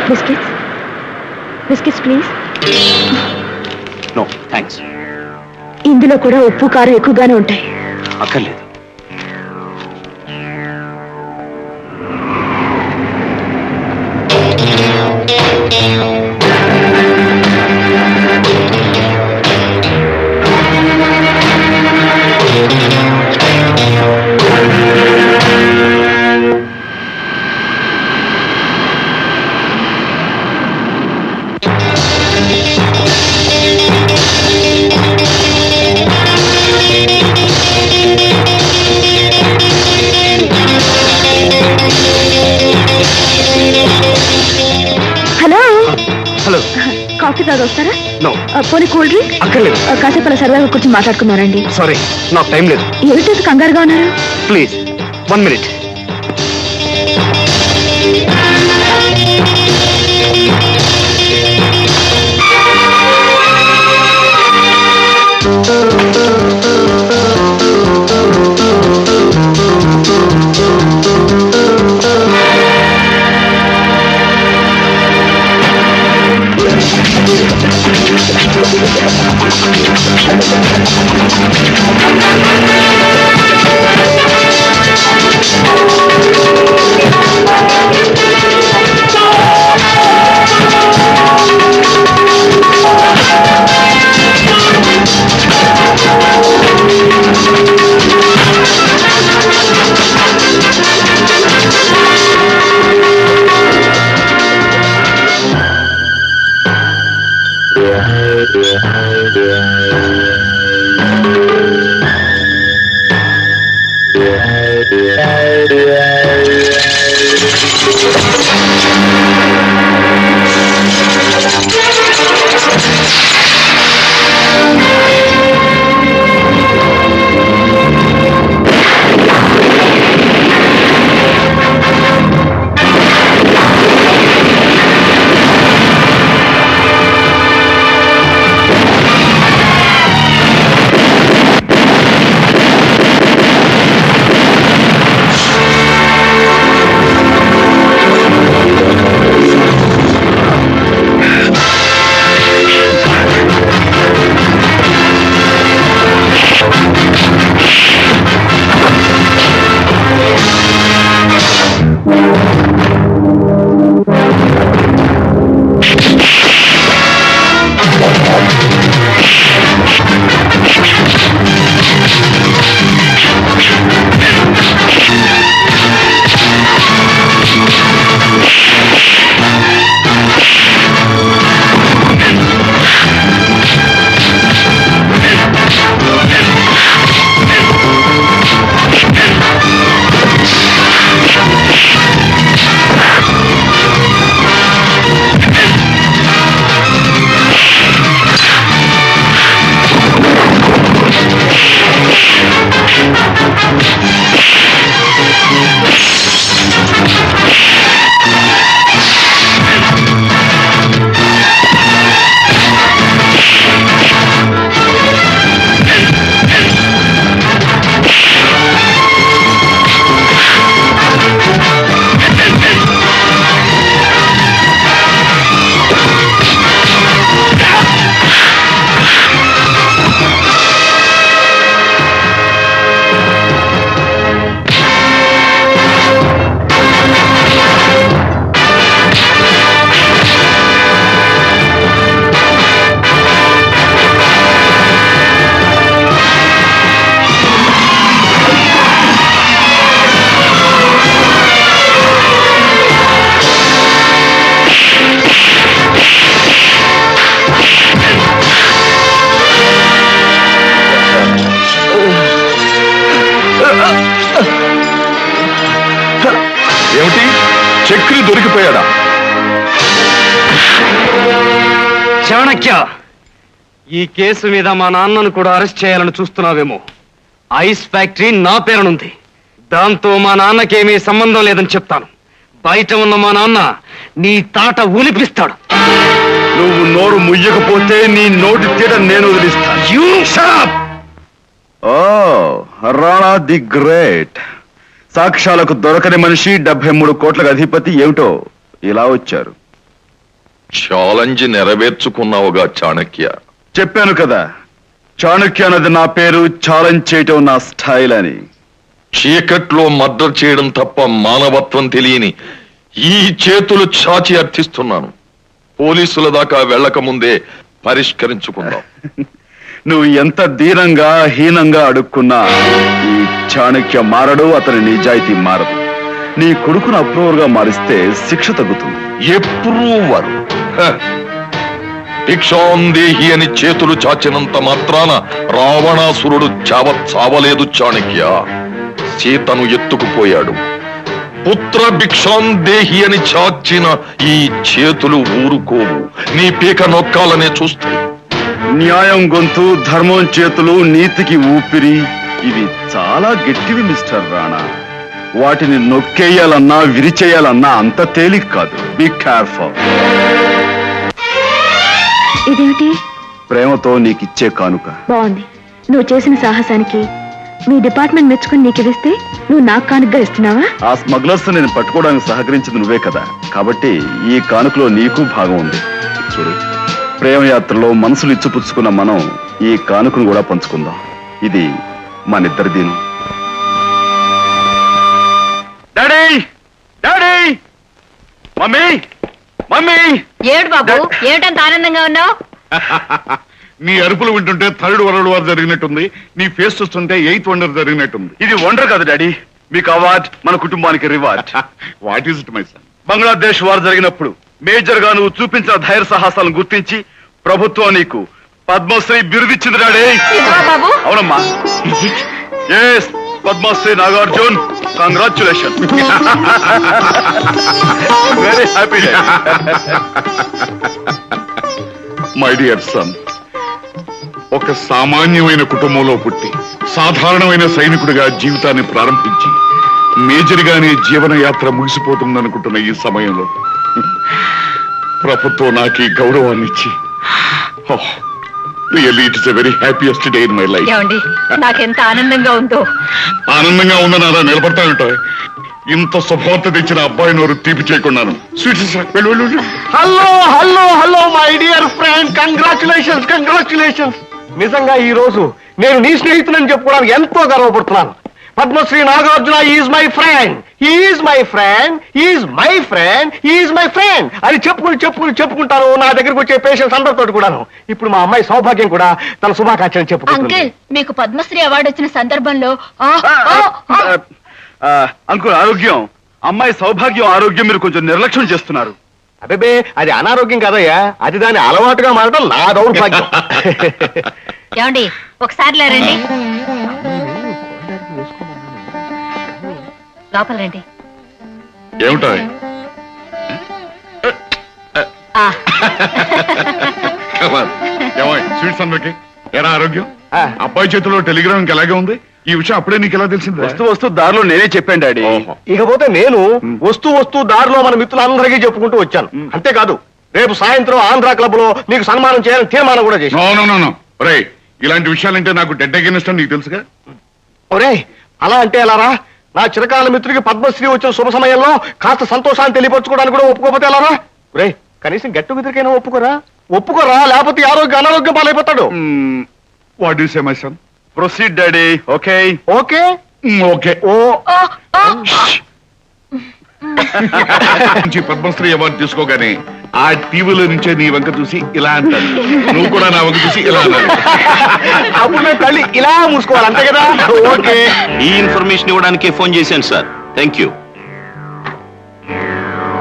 Biscuits biscuits please. No thanks. ఇందులో కూడా ఉప్పు కారం ఎక్కువగానే ఉంటాయి. అక్కర్లేదు. Hello hello. కాఫీ తాగి వస్తారా? నో. పోనీ కూల్ డ్రింక్? అక్కర్లేదు. కాసేపు అలా సరదాగా కూర్చొని మాట్లాడుకున్నారండి. సారీ, నాకు టైం లేదు. ఏమిటో కంగారుగా ఉన్నారు? Please 1 minute. చక్రి దొరికిపోయాడా? చాణక్య, ఈ కేసు మీద మా నాన్నను కూడా అరెస్ట్ చేయాలని చూస్తున్నావేమో. ఐస్ ఫ్యాక్టరీ నా పేరునుంది. దాంతో మా నాన్నకేమీ సంబంధం లేదని చెప్తాను. బయట ఉన్న మా నాన్న నీ తాట ఊలిపిస్తాడు. నువ్వు నోరు ముయ్యకపోతే నీ నోటి తీట నేను వదిలిస్తాను. You shut up! ఓ రాణా ది గ్రేట్, సాక్ష్యాలకు దొరకని మనిషి, 73 కోట్లకు అధిపతి ఏమిటో ఇలా వచ్చారు. ఛాలెంజ్ నెరవేర్చుకున్నావుగా చాణక్య. చెప్పాను కదా, చాణక్య అన్నది నా పేరు, ఛాలెంజ్ చేయటం నా స్టైల్ అని. చీకట్లో మర్డర్ చేయడం తప్ప మానవత్వం తెలియని ఈ చేతులు చాచి అర్థిస్తున్నాను. పోలీసుల దాకా వెళ్ళక ముందే పరిష్కరించుకుందాం. నువ్వు ఎంత దీనంగా హీనంగా అడుక్కున్నా ఈ చాణక్య మారడు, అతని నిజాయితీ మారదు. నీ కొడుకును అప్రూవర్ గా మారిస్తే శిక్ష తగ్గుతుంది. ఎప్రూవర్ భిక్షాందేహి అని చేతులు చాచినంత మాత్రాన రావణాసురుడు చావలేదు చాణక్య. సీతను ఎత్తుకుపోయాడు. పుత్ర భిక్షాందేహి అని చాచిన ఈ చేతులు ఊరుకోవు, నీ పీక నొక్కాలనే చూస్తాయి. న్యాయం గొంతు, ధర్మం చేతులు, నీతికి ఊపిరి, ఇవి చాలా గట్టివి మిస్టర్ రాణా. వాటిని నొక్కేయాలన్నా విరిచేయాలన్నా అంత తేలిక కాదు. Be careful. ఇదేమిటి? ప్రేమతో నీకిచ్చే కానుక. బాగుంది. నువ్వు చేసిన సాహసానికి మీ డిపార్ట్మెంట్ మెచ్చుకుని నీకు ఇదిస్తే నువ్వు నాకు కానుకగా ఇస్తున్నావా? ఆ స్మగ్లర్స్ నేను పట్టుకోవడానికి సహకరించింది నువ్వే కదా, కాబట్టి ఈ కానుకలో నీకు భాగం ఉంది. చూడు, ప్రేమ యాత్రలో మనసులు ఇచ్చిపుచ్చుకున్న మనం ఈ కానుకను కూడా పంచుకుందాం. ఇది మనిద్దరిదీను. Daddy, daddy, mummy, mummy. ఏడు బాబు, ఏమిటంత ఆనందంగా ఉన్నావు? నీ అరుపులు వింటుంటే థర్డ్ వరల్డ్ వార్ జరిగినట్టుంది, నీ ఫేస్ చూస్తుంటే 8th వండర్ జరిగినట్టుంది. ఇది వండర్ కాదు డాడీ, మీకు అవార్డ్, మన కుటుంబానికి reward. What is it my son? Bangladesh war జరిగినప్పుడు మేజర్ గా నువ్వు చూపించిన ధైర్య సాహసాలను గుర్తించి ప్రభుత్వం నీకు పద్మశ్రీ బిరుదిచ్చింది డాడీ. బాబు అవునమ్మా. Yes, Padmashri Nagarjun. Congratulation. Very happy. My dear son, ఒక సామాన్యమైన కుటుంబంలో పుట్టి సాధారణమైన సైనికుడిగా జీవితాన్ని ప్రారంభించి మేజర్గానే జీవన యాత్ర ముగిసిపోతుందనుకుంటున్న ఈ సమయంలో ప్రభుత్వం నాకు ఈ గౌరవాన్ని ఇచ్చి, really it is a very happiest day in my life. ఏమండి, నాకెంత ఆనందంగా ఉందో. ఆనందంగా ఉందని అలా నిలబడతానంట. ఇంత శుభవార్త తెచ్చిన అబ్బాయి నోరు తీపి చేయకున్నాను. Hello hello hello my dear friend, congratulations, congratulations. నిజంగా ఈ రోజు నేను నీ స్నేహితులని చెప్పుకోవడానికి ఎంతో గర్వపడుతున్నాను. Padmashri Nagarjuna is my friend, is my friend, is my friend, is my friend అని చెప్పుకుంటాను నా దగ్గరకు వచ్చే పేషెంట్స్ అందరితో కూడాను. ఇప్పుడు మా అమ్మాయి సౌభాగ్యం కూడా తన శుభాకాంక్షలు చెప్పుకుంటుంది. అంకుల్, మీకు పద్మశ్రీ అవార్డు వచ్చిన సందర్భంలో అంకుల్, ఆరోగ్యం, అమ్మాయి సౌభాగ్యం ఆరోగ్యం మీరు కొంచెం నిర్లక్ష్యం చేస్తున్నారు. అబ్బే, అది అనారోగ్యం కాదయ్యా, అది దాని అలవాటుగా మారడం నా దౌర్భాగ్యం. ఏమండి, ఒకసారి లేరండి, లోపల రండి. ఏమిటా? ఆ, స్వీట్స్ అందరికి ఎలా ఆరోగ్యం? ఆ. అబ్బాయి చేతిలో టెలిగ్రామ్ ఇంకా ఎలాగే ఉంది? ఈ విషయం అప్పుడే నీకు ఎలా తెలిసింది? వస్తూ దారిలో నేనే చెప్పాను డాడీ. ఇకపోతే నేను వస్తూ దారిలో మన మిత్రులందరికీ చెప్పుకుంటూ వచ్చాను. అంతేకాదు, రేపు సాయంత్రం ఆంధ్ర క్లబ్ లో నీకు సన్మానం చేయాలని తీర్మానం కూడా చేశాను. రే, ఇలాంటి విషయాలంటే నాకు డెడ్ అగైనెస్ట్ అని నీకు తెలుసుగా. ఒరే, అలా అంటే ఎలారా? నా చిరకాల మిత్రుడికి పద్మశ్రీ వచ్చిన శుభ సమయంలో కాస్త సంతోషాన్ని తెలియపరచుకోవడానికి కూడా ఒప్పుకోకపోతే ఎలారా? రే, కనీసం గట్టు మిత్రికైనా ఒప్పుకోరా, లేకపోతే అనారోగ్యం పాలైపోతాడు. What you say my son? Proceed daddy. Okay okay okay. ఓ పద్మశ్రీ అవార్డు తీసుకోగానే ఆ టీవీలో నుంచే నీ వంక చూసి ఇలా అంటాను, నువ్వు కూడా నా వంక చూసి ఇలా అన్నాను. అప్పుడు నేను తల్లి ఇలా మూసుకోవాలి, అంతే కదా? ఓకే. ఈ ఇన్ఫర్మేషన్ ఇవ్వడానికి ఫోన్ చేశాను సార్. Thank you.